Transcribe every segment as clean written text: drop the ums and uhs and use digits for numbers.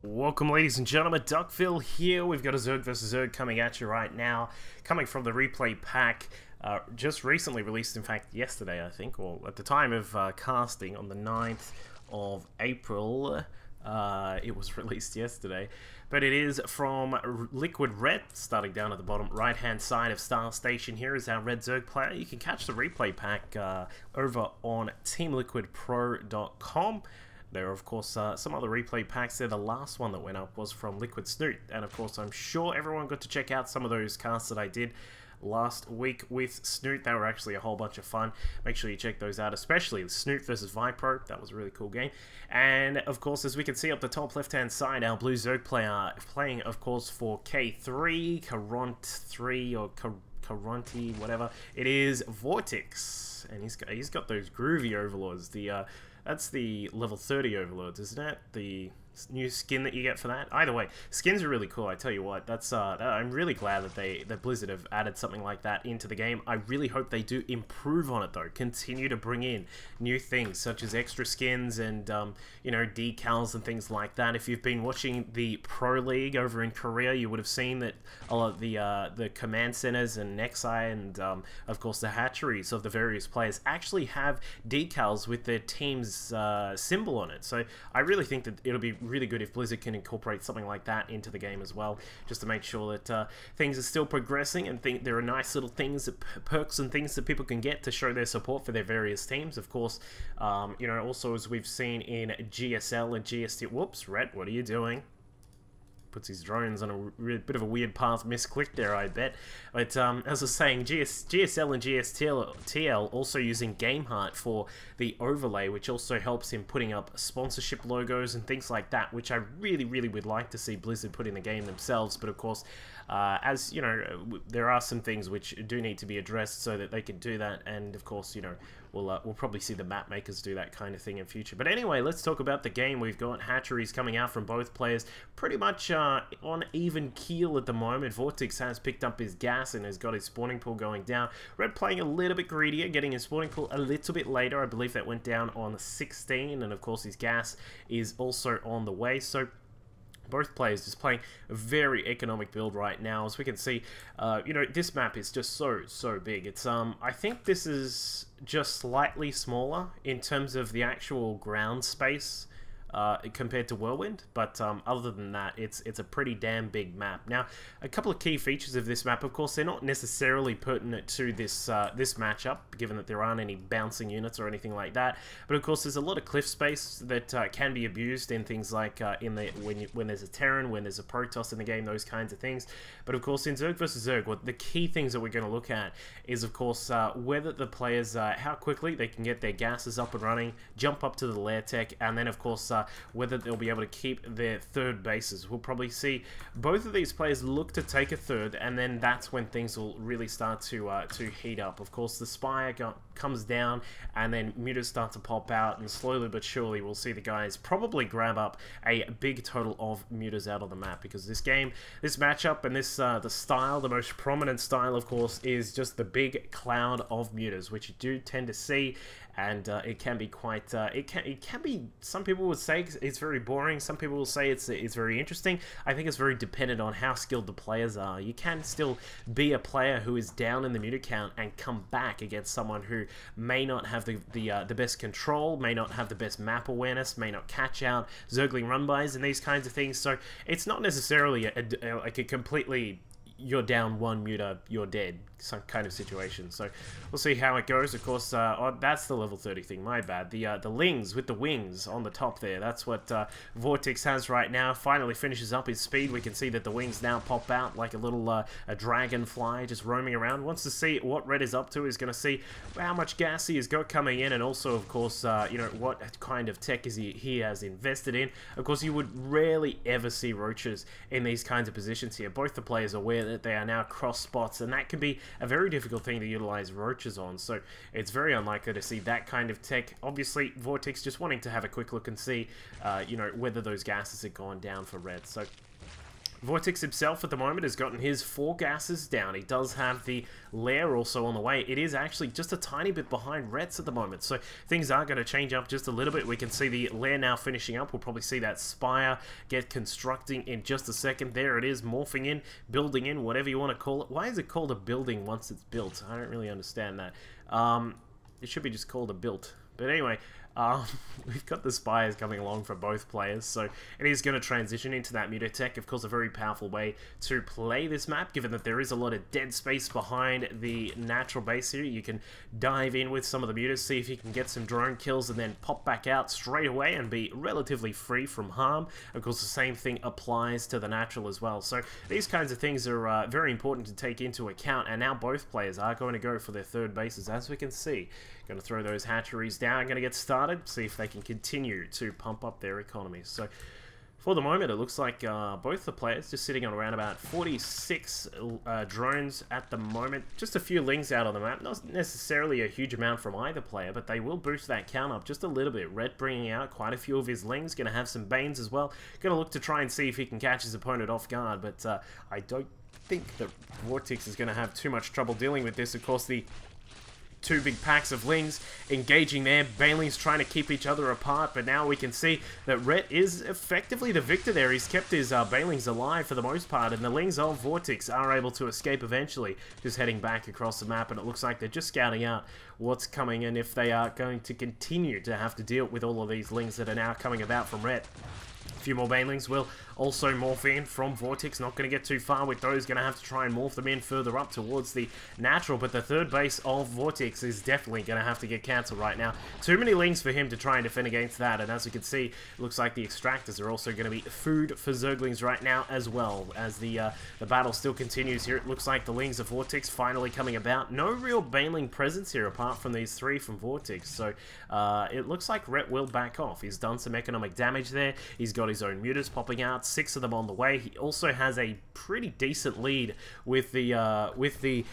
Welcome, ladies and gentlemen, Duckville here. We've got a ZvZ coming at you right now, coming from the replay pack, just recently released, in fact, yesterday, I think, or at the time of casting, on the 9th of April. It was released yesterday, but it is from LiquidRet, starting down at the bottom right-hand side of Star Station. Here is our Red Zerg player. You can catch the replay pack over on teamliquidpro.com. There are, of course, some other replay packs there. The last one that went up was from Liquid Snoot, and of course, I'm sure everyone got to check out some of those casts that I did last week with Snoot. They were actually a whole bunch of fun. Make sure you check those out, especially Snoot versus Vipro. That was a really cool game. And of course, as we can see up the top left-hand side, our Blue Zerg player playing, of course, for K3, or Caronti, whatever. It is Vortix, and he's got those groovy overlords. That's the level 30 overlords, isn't it? The new skin that you get for that. Either way, skins are really cool. I tell you what, I'm really glad that Blizzard have added something like that into the game. I really hope they do improve on it though. Continue to bring in new things such as extra skins and you know, decals and things like that. If you've been watching the Pro League over in Korea, you would have seen that a lot of the command centers and Nexi and of course the hatcheries of the various players actually have decals with their team's symbol on it. So I really think that it'll be really good if Blizzard can incorporate something like that into the game as well, just to make sure that things are still progressing, and there are nice little things, perks and things that people can get to show their support for their various teams. Of course, you know, also as we've seen in GSL and GST. Whoops, Red, what are you doing? Puts his drones on a bit of a weird path, misclick there, I bet. But as I was saying, GSL and GSTL also using GameHeart for the overlay, which also helps in putting up sponsorship logos and things like that, which I really would like to see Blizzard put in the game themselves. But of course, as you know, there are some things which do need to be addressed so that they can do that, and of course, you know, we'll probably see the map makers do that kind of thing in future. But anyway, let's talk about the game. We've got hatcheries coming out from both players, pretty much on even keel at the moment. Vortix has picked up his gas and has got his spawning pool going down. Red playing a little bit greedier, getting his spawning pool a little bit later. I believe that went down on 16, and of course his gas is also on the way. So both players just playing a very economic build right now. As we can see, you know, this map is just so big. It's I think this is just slightly smaller in terms of the actual ground space compared to Whirlwind, but other than that, it's a pretty damn big map. Now, a couple of key features of this map, of course, they're not necessarily pertinent to this this matchup, given that there aren't any bouncing units or anything like that. But of course, there's a lot of cliff space that can be abused in things like when there's a Terran, when there's a Protoss in the game, those kinds of things. But of course, in ZvZ, what the key things that we're going to look at is, of course, whether the players, how quickly they can get their gases up and running, jump up to the lair tech, and then of course whether they'll be able to keep their third bases. We'll probably see both of these players look to take a third, and then that's when things will really start to heat up. Of course, the Spire comes down, and then mutas start to pop out, and slowly but surely we'll see the guys probably grab up a big total of mutas out of the map, because this game, this matchup, and this the style, the most prominent style, of course, is just the big cloud of mutas, which you do tend to see. And it can be quite, it can be, some people would say it's very boring, some people will say it's very interesting. I think it's very dependent on how skilled the players are. You can still be a player who is down in the muta count and come back against someone who may not have the best control, may not have the best map awareness, may not catch out Zergling run-bys and these kinds of things. So it's not necessarily like a completely, you're down one muta, you're dead, some kind of situation. So we'll see how it goes. Of course, oh, that's the level 30 thing, my bad. The Lings with the wings on the top there, that's what Vortix has right now. Finally finishes up his speed. We can see that the wings now pop out like a little a dragonfly just roaming around. Wants to see what Red is up to. He's going to see how much gas he has got coming in, and also, of course, you know, what kind of tech is he has invested in. Of course, you would rarely ever see roaches in these kinds of positions here. Both the players are aware that they are now cross spots, and that can be a very difficult thing to utilize roaches on, so it's very unlikely to see that kind of tech. Obviously, Vortix just wanting to have a quick look and see, you know, whether those gases had gone down for Red. So Vortix himself at the moment has gotten his 4 gases down. He does have the lair also on the way. It is actually just a tiny bit behind Rets at the moment, so things are going to change up just a little bit. We can see the lair now finishing up. We'll probably see that spire get constructing in just a second. There it is, morphing in, building in, whatever you want to call it. Why is it called a building once it's built? I don't really understand that. It should be just called a built. But anyway, we've got the spires coming along for both players, so it is going to transition into that Mutotech. Of course, a very powerful way to play this map, given that there is a lot of dead space behind the natural base here. You can dive in with some of the mutas, see if you can get some drone kills, and then pop back out straight away and be relatively free from harm. Of course, the same thing applies to the natural as well. So these kinds of things are very important to take into account, and now both players are going to go for their third bases, as we can see. Going to throw those hatcheries down, going to get started, see if they can continue to pump up their economies. So for the moment, it looks like both the players just sitting on around about 46 drones at the moment. Just a few lings out on the map, not necessarily a huge amount from either player, but they will boost that count up just a little bit. Red bringing out quite a few of his lings, going to have some Banes as well. Going to look to try and see if he can catch his opponent off guard, but I don't think that Vortix is going to have too much trouble dealing with this. Of course, the 2 big packs of lings engaging there. Banelings trying to keep each other apart, but now we can see that Rhett is effectively the victor there. He's kept his banelings alive for the most part, and the lings of Vortix are able to escape eventually, just heading back across the map, and it looks like they're just scouting out what's coming and if they are going to continue to have to deal with all of these lings that are now coming about from Rhett. A few more banelings will also morph in from Vortix. Not going to get too far with those. Going to have to try and morph them in further up towards the natural. But the third base of Vortix is definitely going to have to get cancelled right now. Too many lings for him to try and defend against that. And as you can see, it looks like the extractors are also going to be food for Zerglings right now as well. As the battle still continues here, it looks like the lings of Vortix finally coming about. No real baneling presence here apart from these 3 from Vortix. So it looks like Rhett will back off. He's done some economic damage there. He's got his own mutas popping out. 6 of them on the way. He also has a pretty decent lead with the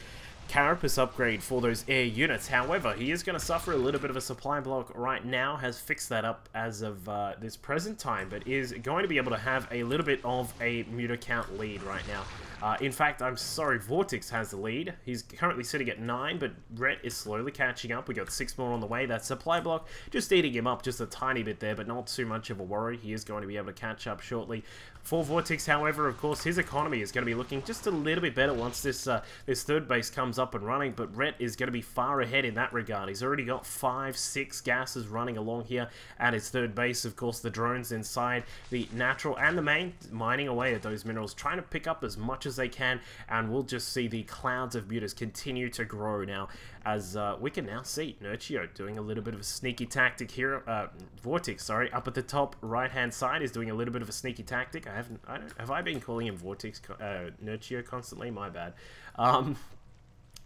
Carapace upgrade for those air units. However, he is going to suffer a little bit of a supply block right now, has fixed that up as of this present time, but is going to be able to have a little bit of a muta count lead right now. In fact, I'm sorry, Vortix has the lead. He's currently sitting at 9, but Rhett is slowly catching up. We got 6 more on the way. That supply block just eating him up just a tiny bit there, but not too much of a worry. He is going to be able to catch up shortly. For Vortix, however, of course, his economy is going to be looking just a little bit better once this third base comes up and running, but Rhett is going to be far ahead in that regard. He's already got 5, 6 gases running along here at his third base. Of course, the drones inside the natural and the main mining away at those minerals, trying to pick up as much as they can, and we'll just see the clouds of mutas continue to grow now, as we can now see Nurchio doing a little bit of a sneaky tactic here. Vortix, sorry, up at the top right-hand side is doing a little bit of a sneaky tactic. Have I been calling him Vortix, Nurchio constantly? My bad.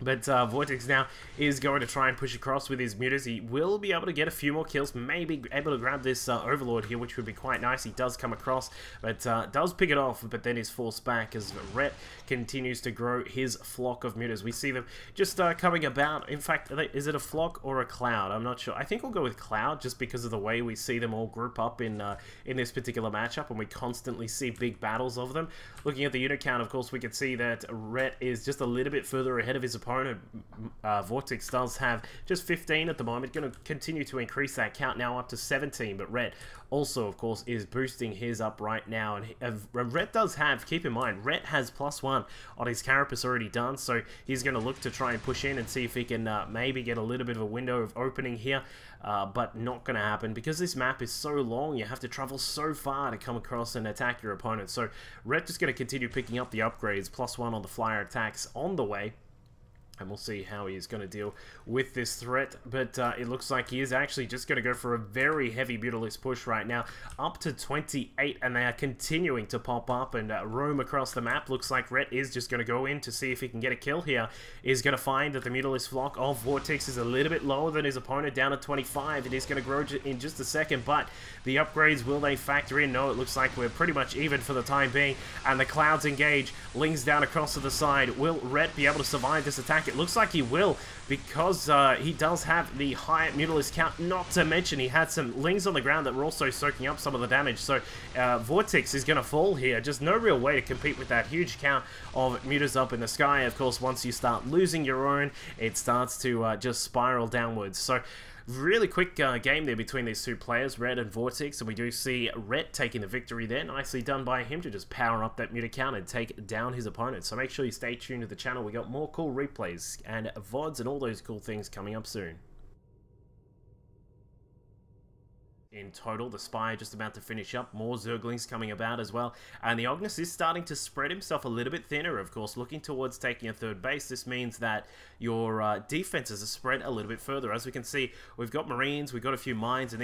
But Vortix now is going to try and push across with his mutas. He will be able to get a few more kills, maybe able to grab this Overlord here, which would be quite nice. He does come across, but does pick it off, but then is forced back as Rhett continues to grow his flock of mutas. We see them just coming about. In fact, is it a flock or a cloud? I'm not sure. I think we'll go with cloud just because of the way we see them all group up in this particular matchup, and we constantly see big battles of them. Looking at the unit count, of course, we can see that Rhett is just a little bit further ahead of his opponent. Vortix does have just 15 at the moment, going to continue to increase that count now up to 17, but Rhett also, of course, is boosting his up right now, and Rhett does have, keep in mind, Rhett has +1 on his Carapace already done, so he's going to look to try and push in and see if he can maybe get a little bit of a window of opening here, but not going to happen, because this map is so long, you have to travel so far to come across and attack your opponent, so Rhett just going to continue picking up the upgrades, +1 on the flyer attacks on the way. And we'll see how he's going to deal with this threat. But it looks like he is actually just going to go for a very heavy Brutalist push right now. Up to 28, and they are continuing to pop up and roam across the map. Looks like Rhett is just going to go in to see if he can get a kill here. He's going to find that the Brutalist flock of Vortix is a little bit lower than his opponent, down at 25. It is going to grow in just a second, but the upgrades, will they factor in? No, it looks like we're pretty much even for the time being. And the clouds engage. Lings down across to the side. Will Rhett be able to survive this attack? back? It looks like he will, because he does have the high Mutalisk count, not to mention he had some Lings on the ground that were also soaking up some of the damage. So Vortix is going to fall here. Just no real way to compete with that huge count of Mutas up in the sky. Of course, once you start losing your own, it starts to just spiral downwards. So really quick game there between these two players, Red and Vortix, and we do see Red taking the victory there. Nicely done by him to just power up that Muta count and take down his opponent. So make sure you stay tuned to the channel. We got more cool replays and VODs and all those cool things coming up soon. In total, the Spire just about to finish up, more Zerglings coming about as well, and the Ognis is starting to spread himself a little bit thinner, of course, looking towards taking a third base. This means that your defenses are spread a little bit further. As we can see, we've got Marines, we've got a few mines, and